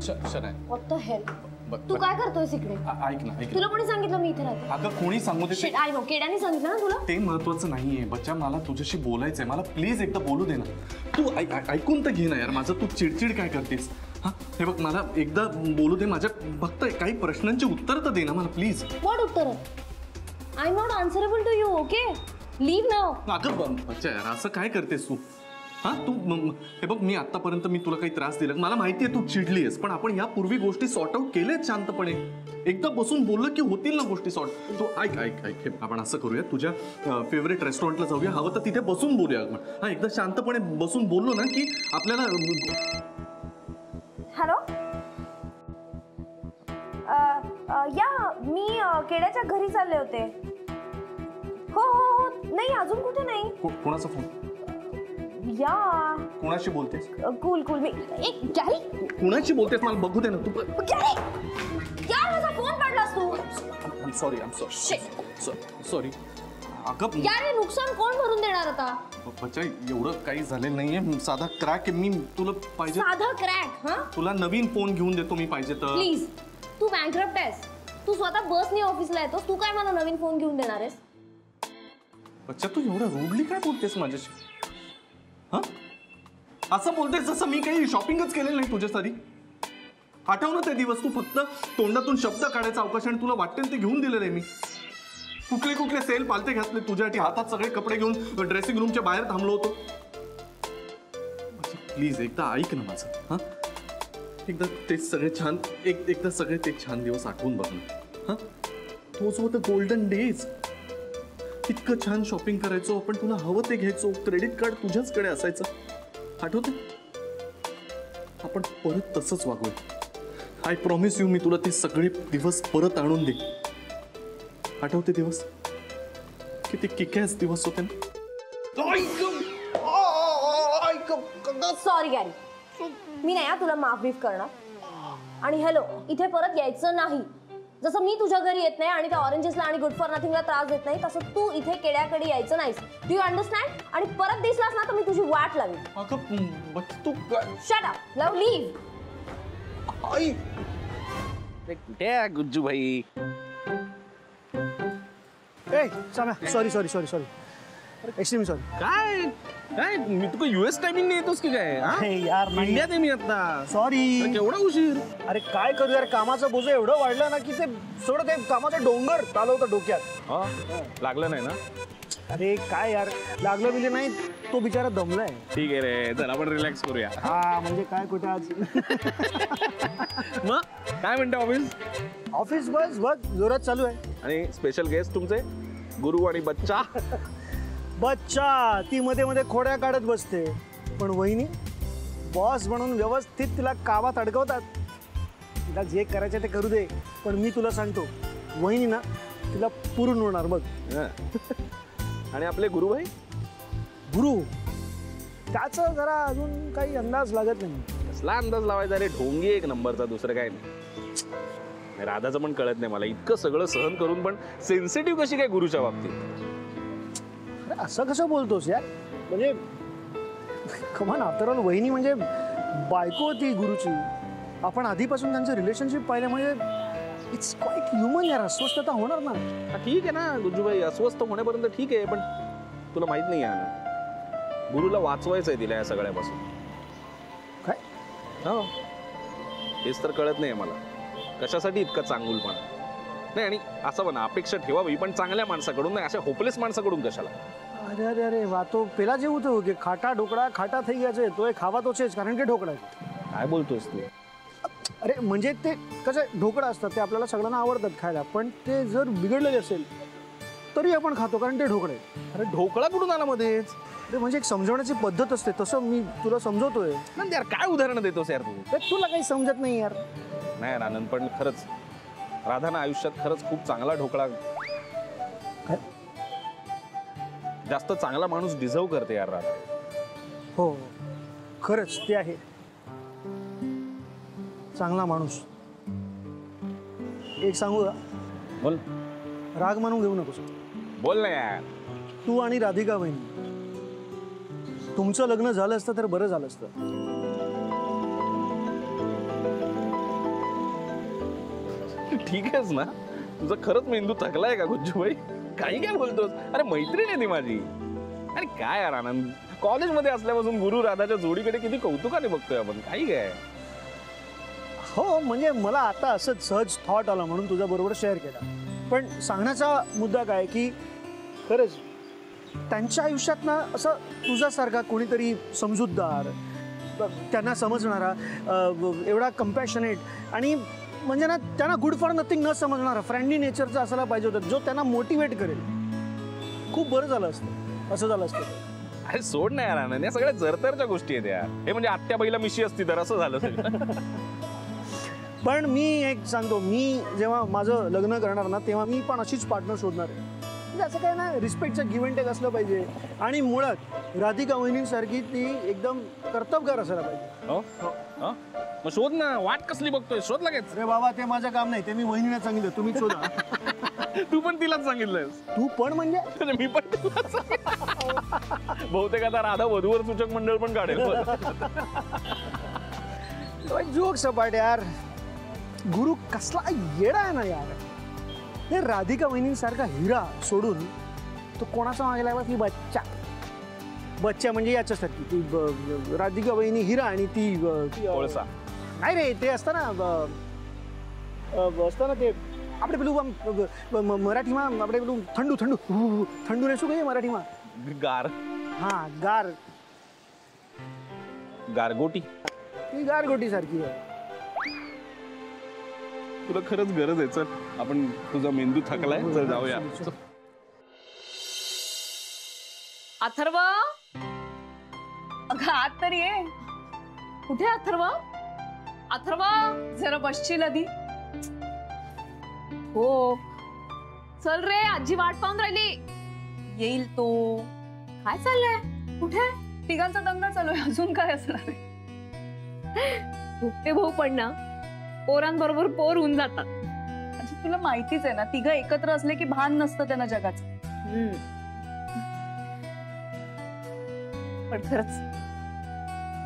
Shanaya, what the hell, तू काय करतोयस इकडे? ऐक ना, तुला कोणी सांगितलं मी इथे राहते? अगं कोणी सांगू दे, आय नो, केडाने सांगितलं ना तुला? ते महत्वाचं नाहीये बच्चा, मला तुझ्याशी बोलायचंय, मला प्लीज एकदा बोलू दे ना. तू ऐकून तर घे ना यार माझं, तू चिडचिड काय करतेस? हा हे बघ, मला एकदा बोलू दे, माझ्या फक्त काही प्रश्नांची उत्तर तर दे ना मला प्लीज. व्हॉट उत्तर? I am not answerable to you, okay? Leave now. अगं बच्चा यार असं काय करतेस तू? हा तू हे बघ, मी आतापर्यंत मी तुला काही त्रास दिला मला माहिती आहे, तू चिडलीस, पण आपण यापूर्वी गोष्टी सॉर्ट आउट केल्यात शांतपणे. एकदा बसून बोललं की होतील ना गोष्टी सॉर्ट. तू ऐक आपण असं करूया, तुझ्या फेवरेट रेस्टॉरंटला जाऊया, हवं तर तिथे बसून बोलूया आपण. हा एकदा शांतपणे बसून बोललो ना की आपल्याला. हॅलो, या मी केड्याच्या घरी चालले होते. हो हो हो, नाही अजून कुठे नाही. कोणाचा फोन? या कोणाशी बोलतेस? कूल मी एक गॅरी. कोणाशी बोलतेस मला बघू दे ना तू. गॅरी यार, माझा फोन पडलास तू. I am sorry. अगं यार, हे नुकसान कोण भरून देणार आता? बच्चा एवढं काही झालेलं नाहीये, साधा क्रॅक मी तुला पाहिजे. साधा क्रॅक? हा, तुला नवीन फोन घेऊन देतो मी पाहिजे तर. प्लीज, तू बँकरप्ट आहेस, तू स्वतः बसनी ऑफिसला येतोस, तू काय मला नवीन फोन घेऊन देणार आहेस? बच्चा तू एवढं रूडली काय बोलतेस माझ्याशी? हा असं बोलतेस जसं मी काही शॉपिंगच केलेलं नाही तुझ्यासाठी. आठव ना ते दिवस, तू फक्त तोंडातून शब्द काढायचा अवकाश आणि तुला वाटेल ते घेऊन दिलेलं आहे मी. कुठले सेल पालते घातले तुझ्यासाठी, हातात सगळे कपडे घेऊन ड्रेसिंग रूमच्या बाहेर थांबलो होतो. प्लीज एकदा ऐक ना माझं. हा एकदा ते सगळे छान एकदा सगळे ते छान दिवस आठवून बघ ना. हा तोच होतं गोल्डन डेज. इतकं छान शॉपिंग करायचो आपण, तुला हवं ते घ्यायचो, क्रेडिट कार्ड तुझ्याचकडे असायचं, आठवते? आपण परत तसंच वागूया. आय प्रॉमिस यू, मी तुला ते सगळे दिवस परत आणून दे. आठवते दिवस? किती किक्यास दिवस होते ना. सॉरी गॅरी, मी नाही तुला माफ बीफ करणार. आणि हॅलो, इथे परत यायचं नाही. जसं मी तुझ्या घरी येत नाही आणि त्या ऑरेंजेसला आणि गुड फॉर नथिंगला त्रास देत नाही, तसं तू इथे केड्याकडे यायचं नाहीस. Do you understand? आणि परत दिसलास ना तर मी तुझी वाट लावेन. तू शट अप, लव, लीव. कुठे गुज्जू भाई? Sorry extremely sorry. काय मी तुला यूएस टायमिंग नाही येतोस की काय? यार इंडियात आहे मी आता. सॉरी. केवढा उशीर? अरे काय करू यार, कामाचं बोझं एवढं वाढलं ना की ते सगळं ते कामाचं डोंगर चालवतं डोक्यात. लागलं नाही ना? अरे काय यार, लागलं बिले नाही, तो बिचारा दमलाय. ठीक आहे रे, चल आपण रिलॅक्स करूया. हा म्हणजे काय, कुठे आज मग काय म्हणतं ऑफिस? बस जोरात चालू आहे. आणि स्पेशल गेस्ट तुमचे गुरु आणि बच्चा. बच्चा ती मध्ये मध्ये खोड्या काढत बसते, पण वहिनी बॉस म्हणून व्यवस्थित तिला कामात अडकवतात. तिला जे करायचं ते करू दे, पण मी तुला सांगतो वहिनी ना तिला पुरून होणार बघ. आणि आपले गुरुभाई? गुरु त्याचं जरा अजून काही अंदाज लागत नाही. कसला अंदाज लावायचा रे, ढोंगी एक नंबरचा, दुसरं काय नाही. राधाचं पण कळत नाही मला, इतकं सगळं सहन करून पण सेन्सिटिव्ह कशी काय गुरुच्या बाबतीत? असं कसं बोलतोस यार, म्हणजे कमान आफ्टर ऑल वहिनी म्हणजे बायको होती गुरुची. आपण आधीपासून त्यांचं रिलेशनशिप पाहिलं, म्हणजे इट्स क्वाईट ह्युमन यार. अस्वस्थता होणार ना. ठीक आहे ना गुज्जूभाई, अस्वस्थ होण्यापर्यंत ठीक आहे, पण तुला माहित नाही आहे ना, गुरुला वाचवायचं आहे तिला या सगळ्यापासून. काय? हो, हेच तर कळत नाही मला, कशासाठी इतका चांगुलपणा. नाही, आणि असं म्हणा अपेक्षा ठेवावी पण चांगल्या माणसाकडून, नाही अशा होपलेस माणसाकडून कशाला. अरे अरे अरे वा, तो पेला जे होतो की खाटा ढोकळा खाटा થઈ ગયા છે, तो खावा तोच कारण की ढोकळा. काय बोलतोस तू? अरे म्हणजे ते कसं ढोकळा असतात, ते आपल्याला सगळ्यांना आवडतात खायला, पण ते जर बिघडलेले असेल तरी आपण खातो कारण ते ढोकळे. अरे ढोकळा कुठून आला मध्येच? ते म्हणजे एक समजवण्याची पद्धत असते, तसं मी तुला समजवतोय. नाही यार, काय उदाहरण देतोस यार तू? तुला काही समजत नाही यार. नाही आनंद, पण खरंच राधाना आयुष्यात खरंच खूप चांगला ढोकळा, जास्त चांगला माणूस डिझर्व करते यार राधा. हो खरंच ते आहे, चांगला माणूस. एक सांगू का? बोल. राग मानून घेऊ नकोस. बोल ना यार. तू आणि राधिका बहिणी, तुमचं लग्न झालं असतं तर बरं झालं असतं. ठीक आहेस ना? तुझा खरंच मेंदू थकलाय का गुज्जूबाई? काही काय बोलतोस? अरे मैत्रीण आहे ती माझी. आणि काय यार आनंद, कॉलेजमध्ये असल्यापासून गुरु राधाच्या जोडीकडे किती कौतुकाने बघतोय आपण. काही काय. हो म्हणजे मला आता असंच सहज थॉट आला म्हणून तुझ्या बरोबर शेअर केला. पण सांगण्याचा मुद्दा काय की खरंच त्यांच्या आयुष्यात ना असं तुझ्यासारखा कोणीतरी समजूतदार, त्यांना समजणारा, एवढा कम्पॅशनेट आणि म्हणजे ना त्यांना गुड फॉर नथिंग न समजणारा फ्रेंडली नेचरचा असायला पाहिजे होता, जो त्यांना मोटिवेट करेल. खूप बरं झालं असतं असं झालं असतं. अरे सोड ना यार आनंद, या सगळ्या जरतरच्या गोष्टी आहेत यार. हे म्हणजे आत्या बाईला मिशी असती तर असं झालं सगळं. पण मी एक सांगतो, मी जेव्हा माझं लग्न करणार ना तेव्हा मी पण अशीच पार्टनर शोधणार आहे. म्हणजे असं काय ना, रिस्पेक्टचं गिव्ह अँड टेक असलं पाहिजे. आणि मुळात राधिका वहिनींसारखी ती एकदम कर्तबगार असायला पाहिजे. हो? हो? मग शोध ना, वाट कसली बघतोय? शोध लगेच. अरे बाबा ते माझं काम नाही, ते मी वहिनीला सांगितलं, तुम्ही शोधा. तू पण तिलाच सांगितलंयस? तू पण म्हणजे मी पण तिलाच सांगितलं. बहुतेक आता राधा वधूवर सूचक मंडळ पण काढेल. जोक सपाट यार. गुरु कसला येडा आहे ना यार. हे राधिका वहिनींसारखा हिरा सोडून तो कोणाचा मागे लागला की बच्चा. बच्चा म्हणजे याच्यासारखी ती राधिका वहिनी हिरा आणि ती कोळसा. नाही रे, ते असतं ना ते આપણે પેલું મરાઠીમાં આપણે પેલું ઠંડુ ઠંડુ ઠંડુને શું કહીએ મરાઠીમાં? गार. હા ગાર. गारगोटी. ती गारगोटी सारखी आहे. तुला खरंच गरज आहे. चल आपण, तुझा मेंदू थकलाय, चल जाऊया. अथर्व, अगं आत तरी ये. कुठे अथर्व? अथर्व जरा बसशील आधी. हो चल रे, आजी वाट पाहून राहिली. येईल तो. काय चाललंय? कुठे? तिघांचा दंगा चालू आहे. अजून काय असणार आहे? भुकटे भाऊ पण ना पोरांबरोबर पोर होऊन जातात. अच्छा, तुला माहितीच आहे ना, तिघं एकत्र असले की भान नसतं त्यांना जगाचं. पण खरंच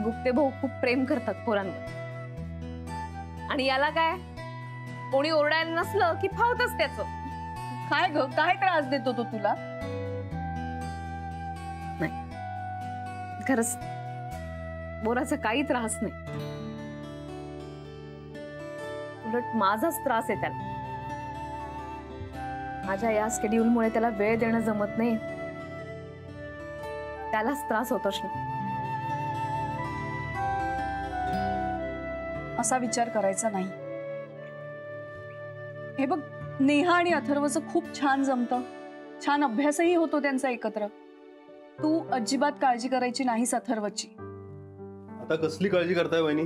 गुप्ते भाऊ खूप प्रेम करतात पोरांवर. आणि याला काय, कोणी ओरडायला नसलं की फावतच त्याचं. काय ग, काय त्रास देतो तो तुला? खरंच बोराचा काही त्रास नाही, उलट माझाच त्रास आहे त्याला. माझ्या या शेड्यूलमुळे त्याला वेळ देणं जमत नाही, त्यालाच त्रास होत असणार. असा विचार करायचा नाही. हे बघ, नेहा आणि अथर्वचं खूप छान जमतं, छान अभ्यासही होतो त्यांचा एकत्र. तू अजिबात काळजी करायची नाहीस अथर्वची. आता कसली काळजी करताय वहिनी?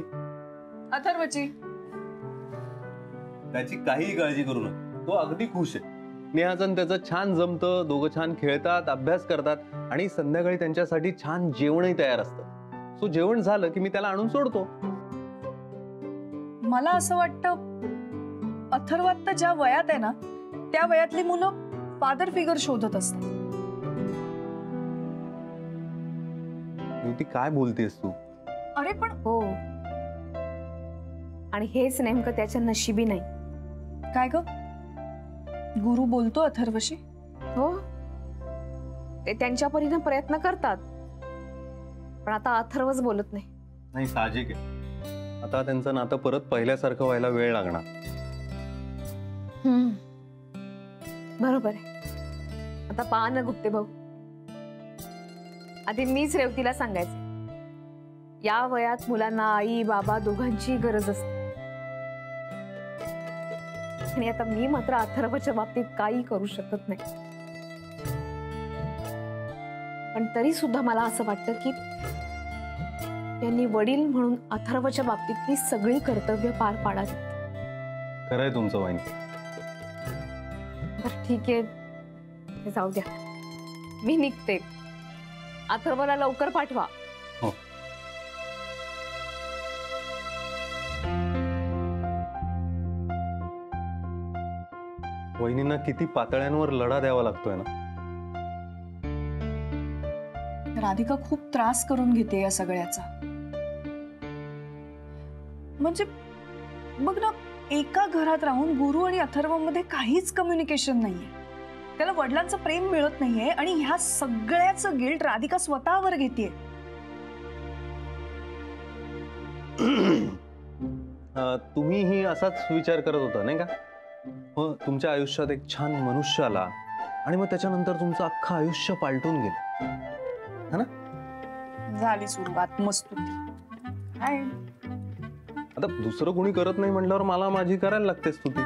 अथर्वची. त्याची काहीही काळजी करू नका, तो अगदी खुश आहे. नेहाचं त्याचं छान जमतं, दोघं छान खेळतात, अभ्यास करतात आणि संध्याकाळी त्यांच्यासाठी छान जेवणही तयार असतं. सो जेवण झालं की मी त्याला आणून सोडतो. मला असं वाटतं अथर्वात तर ज्या वयात आहे ना, त्या वयातली मुलं फादर फिगर शोधत असतात. ती काय बोलतेस तू? अरे पण हो, आणि हेच नेमकं त्याच्या नशिबी नाही. काय ग, गुरु बोलतो अथर्वशी? हो, ते त्यांच्या परीने प्रयत्न करतात, पण आता अथर्वच बोलत नाही. नाही, साहजिक आहे. आता त्यांचं नातं परत पहिल्यासारखं व्हायला वेळ लागणार. बरोबर आहे. आता पहा ना गुप्ते भाऊ, आधी मीच रेवतीला सांगायचे, या वयात मुलांना आई बाबा दोघांची गरज असते. आणि आता मी मात्र अथर्वच्या बाबतीत काही करू शकत नाही. पण तरी सुद्धा मला असं वाटतं की त्यांनी वडील म्हणून अथर्वच्या बाबतीतली सगळी कर्तव्य पार पाडावी. खरंय तुमचं वहिनी. बरं ठीक आहे, हे जाऊ द्या, मी निघते. अथर्वला लवकर पाठवा. हो. वहिनींना किती पातळ्यांवर लढा द्यावा लागतोय ना. राधिका खूप त्रास करून घेते या सगळ्याचा. म्हणजे बघ ना, एका घरात राहून गुरु आणि अथर्वमध्ये काहीच कम्युनिकेशन नाहीये. त्याला वडिलांचं प्रेम मिळत नाहीये आणि ह्या सगळ्याचं गिल्ट राधिका स्वतःवर घेतेय. तुम्हीही असाच विचार करत होता नाही का? मग तुमच्या आयुष्यात एक छान मनुष्य आला आणि मग त्याच्यानंतर तुमचं अख्खं आयुष्य पालटून गेलं, है ना? झाली सुरुवात मस्त. काय आता दुसरं कोणी करत नाही म्हटल्यावर मला माझी करायला लागते स्तुती.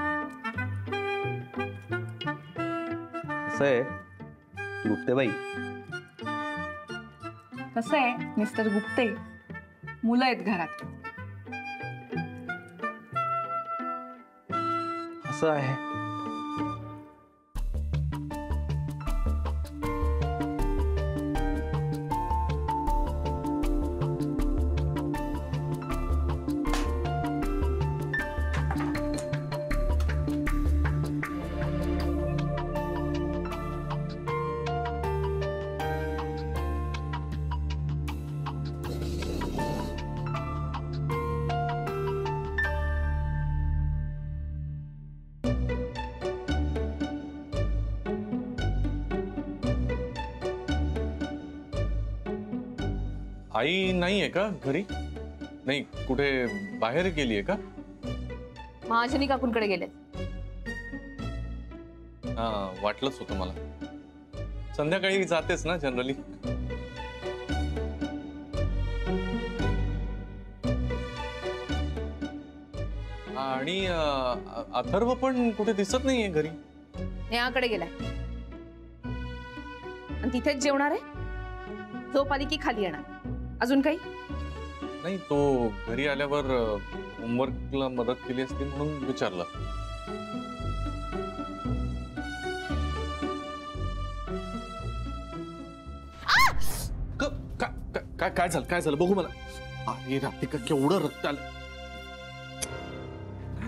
असं आहे गुप्तेबाई. कसं आहे मिस्टर गुप्ते, मुलं आहेत घरात. असं आहे. आई नाही आहे का घरी? नाही, कुठे बाहेर गेली आहे का? महाजनी काकूंकडे गेले. हा, वाटलंच होतं मला. संध्याकाळी जातेच ना जनरली. आणि अथर्व पण कुठे दिसत नाहीये घरी. नेहाकडे गेलाय आणि तिथेच जेवणार आहे. झोप आली की खाली येणार. अजून काही नाही, तो घरी आल्यावर होमवर्कला मदत केली असती म्हणून विचारलं. काय झालं? काय झालं बघू मला. अरे राधिका, केवढं रक्त आलं.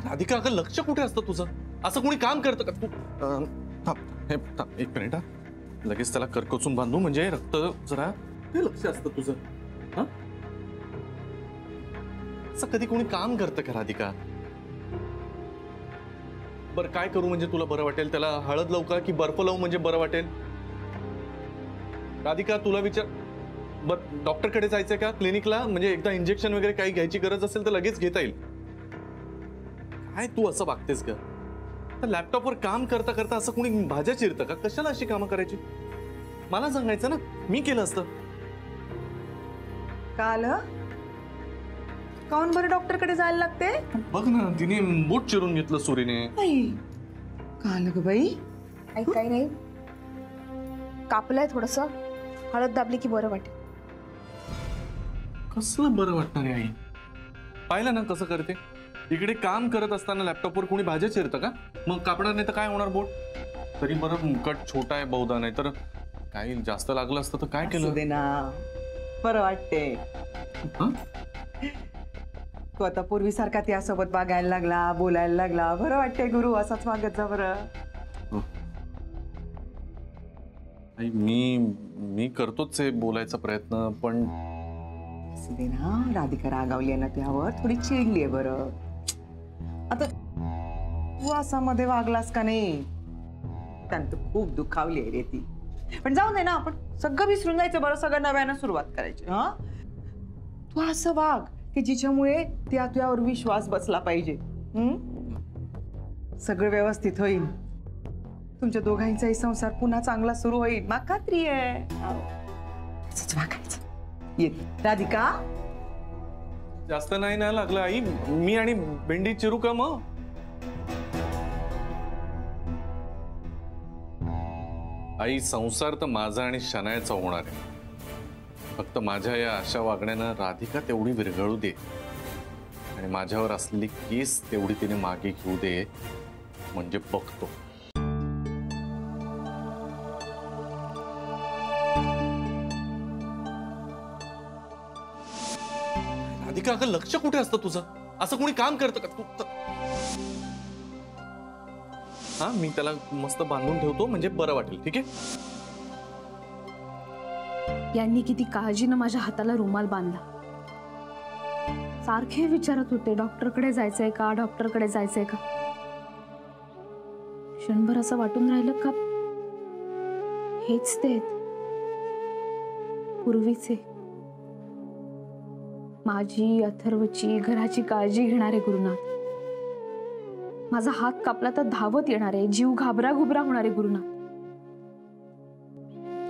राधिका, अगं लक्ष कुठे असतं तुझं? असं कोणी काम करतं का तू? थांब एक मिनिट. लगेच त्याला करकोचून बांधू, म्हणजे रक्त जरा ते लक्ष असतं तुझं. असं कधी कोणी काम करतं का राधिका? बरं काय करू म्हणजे तुला बरं वाटेल? त्याला हळद लावू का की बर्फ लावू म्हणजे बरं वाटेल? राधिका, तुला विचार. बरं डॉक्टरकडे जायचंय का क्लिनिकला? म्हणजे एकदा इंजेक्शन वगैरे काही घ्यायची गरज असेल तर लगेच घेता येईल. काय तू असं वागतेस का? लॅपटॉपवर काम करता करता असं कोणी भाज्या चिरतं का? कशाला अशी कामं करायची? मला सांगायचं ना, मी केलं असतं. काल काऊन बरं डॉक्टरकडे जायला लागते? बघ ना, तिने बोट चिरून घेतलं सुरीने. काल ग बाई. काही नाही, कापलंय थोडस. हळद दाबली की बरं वाटेल. कसलं बरं वाटणार आहे आई? पाहिलं ना कसं करते. इकडे काम करत असताना लॅपटॉपवर कोणी भाज्या चिरतं का? मग कापणार नाही तर काय होणार बोट? तरी बरं कट छोटा आहे बहुधा, नाही तर काही जास्त लागलं असतं तर काय केलं? दे ना, बरं वाटते. तू आता पूर्वीसारखा त्यासोबत वागायला लागला, बोलायला लागला. बरं वाटते गुरु, असाच वागत जा बरं. मी करतोच आहे बोलायचा प्रयत्न, पण असू दे ना. राधिका रागावली आहे ना त्यावर, थोडी चिडली आहे. बरं आता तू असा मध्ये वागलास का नाही, त्यानं खूप दुखावली आहे रे ती. पण जाऊ दे ना, आपण सगळं विसरून जायचं. बरं, सगळं नव्यानं सुरुवात करायची. हा, तू असं वाग की जिच्यामुळे तुझ्यावर विश्वास बसला पाहिजे. सगळं व्यवस्थित होईल. तुमच्या दोघांचाही संसार पुन्हा चांगला सुरू होईल. मग खात्री आहे. असंच वागायचं. ये राधिका. जास्त नाही ना लागलं आई. मी आणि भेंडी चिरू का मग? आई, संसार तर माझा आणि शनायाचा होणार आहे. फक्त माझ्या या अशा वागण्यानं राधिका तेवढी विरघळू दे आणि माझ्यावर असलेली केस तेवढी तिने मागे घेऊ दे, म्हणजे बघतो. राधिका, अगं लक्ष कुठे असतं तुझं? असं कोणी काम करतं का तू? हा, मी त्याला मस्त बांधून ठेवतो म्हणजे बरं वाटेल. ठीक आहे. यांनी किती काळजीनं माझ्या हाताला रुमाल बांधला. सारखे विचारत होते डॉक्टरकडे जायचंय का, डॉक्टरकडे जायचंय का. क्षणभर असं वाटून राहिलं का हेच ते पूर्वीचे माझी, अथर्वची, घराची काळजी घेणारे गुरुनाथ. माझा हात कापला तर धावत येणारे, जीव घाबरा घुबरा होणारे गुरुनाथ.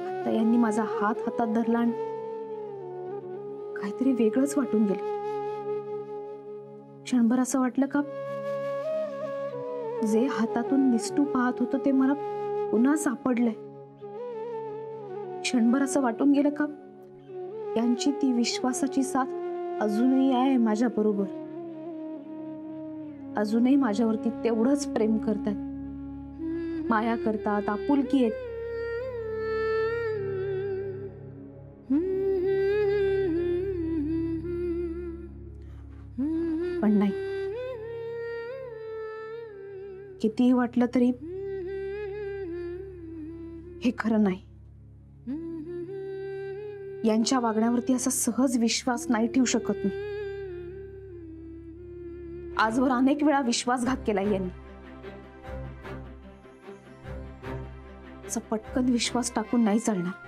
आता यांनी माझा हात हातात धरला आणि काहीतरी वेगळंच वाटून गेलं. क्षणभर असं वाटलं का जे हातातून निसटू पाहत होतं ते मला पुन्हा सापडलंय. क्षणभर असं वाटून गेलं का यांची ती विश्वासाची साथ अजूनही आहे माझ्या बरोबर. अजूनही माझ्यावरती तेवढंच प्रेम करतात, माया करतात, आपुलकी आहेत. पण नाही, कितीही वाटलं तरी हे खरं नाही. यांच्या वागण्यावरती असा सहज विश्वास नाही ठेवू शकत मी. आजवर अनेक वेळा विश्वासघात केलाय यांनी. असा पटकन विश्वास टाकून नाही चालणार.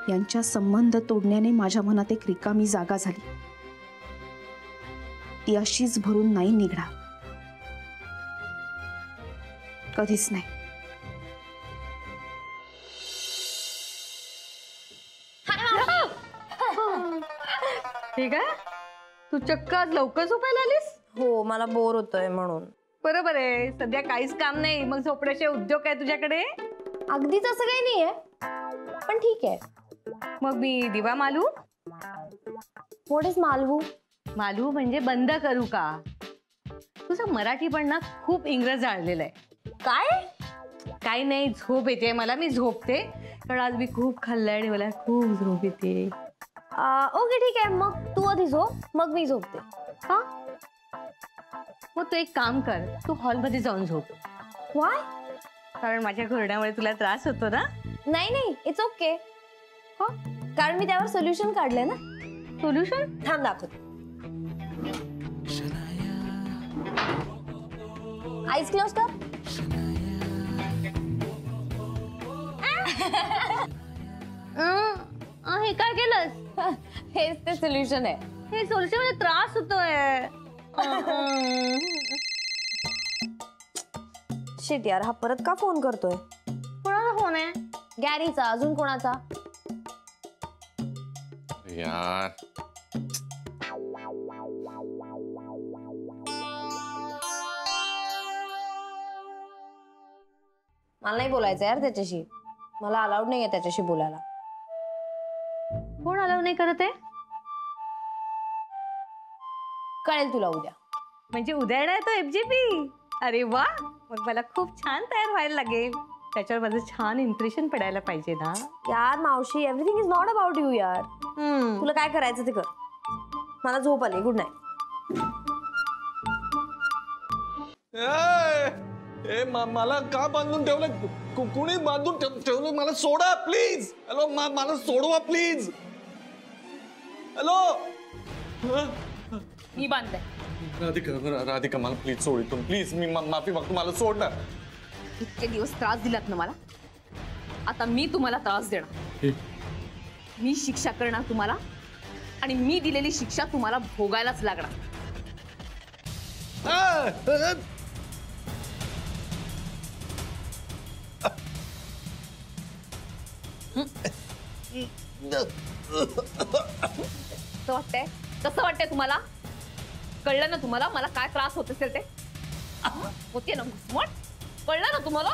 यांच्या संबंध तोडण्याने माझ्या मनात एक रिकामी जागा झाली. ती अशीच भरून नाही निघणार, कधीच नाही. ठीक आहे, तू चक्क आज लवकर झोपायला आलीस. हो, मला बोर होतोय म्हणून. बरोबर आहे, सध्या काहीच काम नाही, मग झोपण्याचे उद्योग काय तुझ्याकडे? अगदीच असं काही नाहीये, पण ठीक आहे. मग मी दिवा मालू? व्हॉट इज मालवू? मालू म्हणजे बंद करू का? तुझं मराठी पण ना खूप इंग्रज जाळलेलं आहे. काय? काही नाही, झोप येते मला, मी झोपते, कारण आज मी खूप खाल्लंय आणि मला खूप झोप येते. ओके ठीक आहे, मग तू आधी झोप, मग मी झोपते. हा, मग तू एक काम कर, तू हॉलमध्ये जाऊन झोप. वाय? कारण माझ्या घरण्यामुळे तुला त्रास होतो ना. नाही नाही, इट्स ओके. कारण मी त्यावर सोल्युशन काढलंय ना. सोल्युशन? थांब दाखवते. आईज क्लोज कर. हे काय केलंस? हेच ते सोल्युशन आहे. हे सोल्युशन मध्ये त्रास होतोय. शिट यार, हा परत का फोन करतोय? कोणाचा फोन आहे? गॅरीचा. अजून कोणाचा? यार मला नाही बोलायचं यार त्याच्याशी. मला अलाउड नाहीये त्याच्याशी बोलायला. कोण अलाव नाही करत आहे? कळेल तुला उद्या. म्हणजे उद्या येणार तो FGP? अरे वा, मग मला खूप छान तयार व्हायला लागेल. त्याच्यावर माझं छान इम्प्रेशन पडायला पाहिजे ना. यार मावशी, everything is not about you यार. तुला काय करायचं ते कर. मला झोप आली. Good night. मला का बांधून ठेवलं? कुणी बांधून ठेवलं? मला सोडा प्लीज. हॅलो, मला सोडवा प्लीज. हॅलो. मी बांधते. राधिका मला प्लीज सोड इथून प्लीज. मी माफी मागतो, मला सोड ना. इतके दिवस त्रास दिलात ना मला, आता मी तुम्हाला त्रास देणार. मी शिक्षा करणार तुम्हाला, आणि मी दिलेली शिक्षा तुम्हाला भोगायलाच लागणार. कसं वाटतंय? कसं वाटतंय तुम्हाला? कळलं ना तुम्हाला मला काय त्रास होत असेल ते? होते ना घुसमट? कळलं ना तुम्हाला?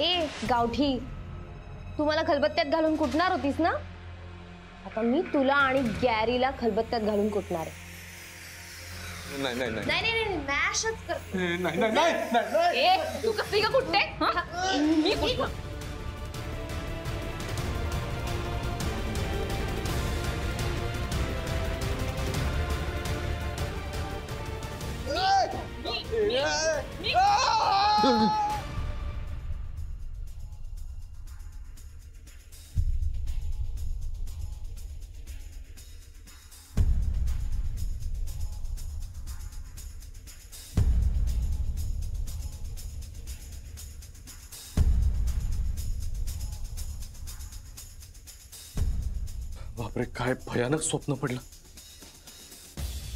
ए गावठी, तू मला खलबत्त्यात घालून कुटणार होतीस ना. आता मी तुला आणि गॅरीला खलबत्त्यात घालून कुटणार आहे. नाही नाही नाही नाही नाही नाही, मॅशच कर. नाही नाही नाही. ए, तू कसली का कुठते? मी कुठं? बापरे, काय भयानक स्वप्न पडलं.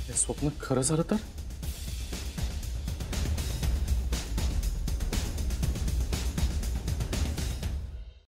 हे स्वप्न खरं झालं तर